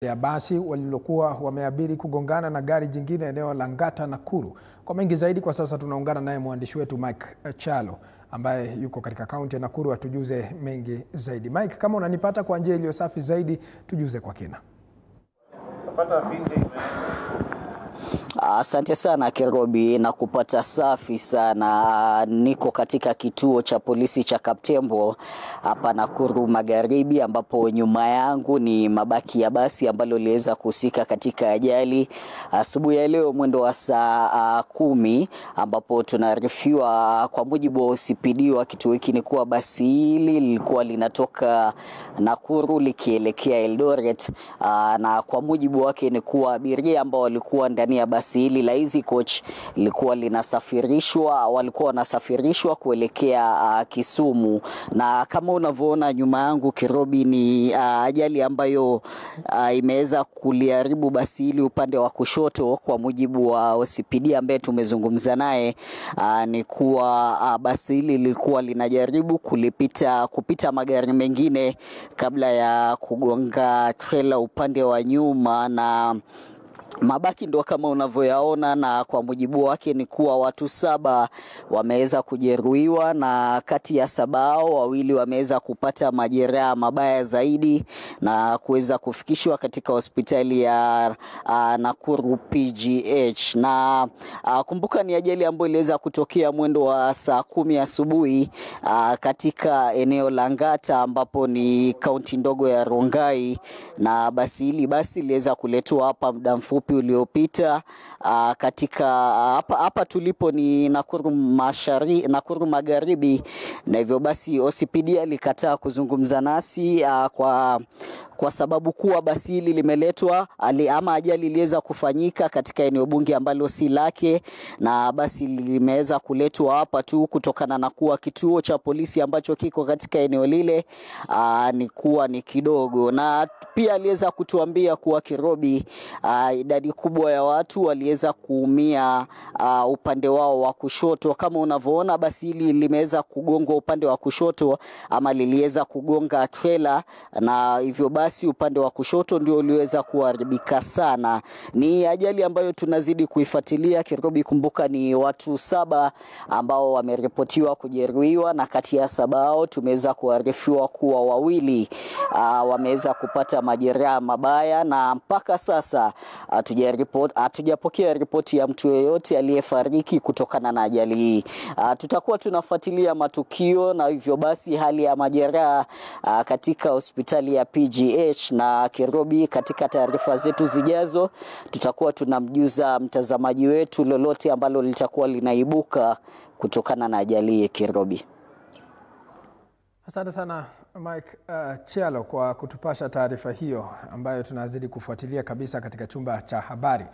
ya basi walilokuwa wameabiri kugongana na gari jingine eneo la Ngata Nakuru. Kwa mengi zaidi kwa sasa tunaungana naye mwandishi wetu Mike Chalo ambaye yuko katika kaunti ya Nakuru atujuze mengi zaidi. Mike, kama unanipata kwa njia iliyo safi zaidi, tujuze kwa kina. Asante sana Kerobi, na kupata safi sana. Niko katika kituo cha polisi cha Kaptembo hapa Nakuru Magharibi, ambapo nyuma yangu ni mabaki ya basi ambalo liweza kuhusika katika ajali asubuhi ya leo mwendo wa saa 10, ambapo tunaarifiwa kwa mujibu wa OCPD wa kituo hiki ni kuwa basi hili lilikuwa linatoka Nakuru likielekea Eldoret, na kwa mujibu wake ni kuwa abiria ambao walikuwa ndani ya basi hili la Easy Coach walikuwa wanasafirishwa kuelekea Kisumu. Na kama unavyoona nyuma yangu Kerobi, ni ajali ambayo imeweza kuliharibu basi hili upande wa kushoto. Kwa mujibu wa OCPD ambaye tumezungumza naye, ni kuwa basi hili lilikuwa linajaribu kupita magari mengine kabla ya kugonga trailer upande wa nyuma, na mabaki ndo kama unavyoyaona. Na kwa mujibu wake ni kuwa watu 7 wameweza kujeruhiwa, na kati ya 7 hao 2 wameweza kupata majeraha mabaya zaidi na kuweza kufikishwa katika hospitali ya Nakuru PGH. Na kumbuka ni ajali ambayo iliweza kutokea mwendo wa saa 10 asubuhi katika eneo la Ngata, ambapo ni kaunti ndogo ya Rongai, na basi iliweza kuletwa hapa muda mfupi uliopita katika hapa tulipo ni Nakuru Magharibi, na hivyo basi OCPD alikataa kuzungumza nasi kwa sababu kuwa basi hili limeletwa ama ajali iliweza kufanyika katika eneo bunge ambalo si lake, na basi limeweza kuletwa hapa tu kutokana na kuwa kituo cha polisi ambacho kiko katika eneo lile ni kidogo. Na pia aliweza kutuambia kuwa Kerobi, idadi kubwa ya watu waliweza kuumia upande wao wa kushoto. Kama unavyoona basi hili limeweza kugongwa upande wa kushoto, ama liliweza kugonga trailer, na hivyo basi upande wa kushoto ndio uliweza kuharibika sana. Ni ajali ambayo tunazidi kuifuatilia Kerobi. Kumbuka ni watu 7 ambao wameripotiwa kujeruhiwa, na kati ya 7 hao tumeweza kuarifiwa kuwa 2 wameweza kupata majeraha mabaya, na mpaka sasa hatujapokea ripoti ya mtu yeyote aliyefariki kutokana na ajali hii. Tutakuwa tunafuatilia matukio, na hivyo basi hali ya majeraha katika hospitali ya PGH na Kerobi, katika taarifa zetu zijazo tutakuwa tunamjuza mtazamaji wetu lolote ambalo litakuwa linaibuka kutokana na ajali hii Kerobi. Asante sana Mike Chalo kwa kutupasha taarifa hiyo ambayo tunazidi kufuatilia kabisa katika chumba cha habari.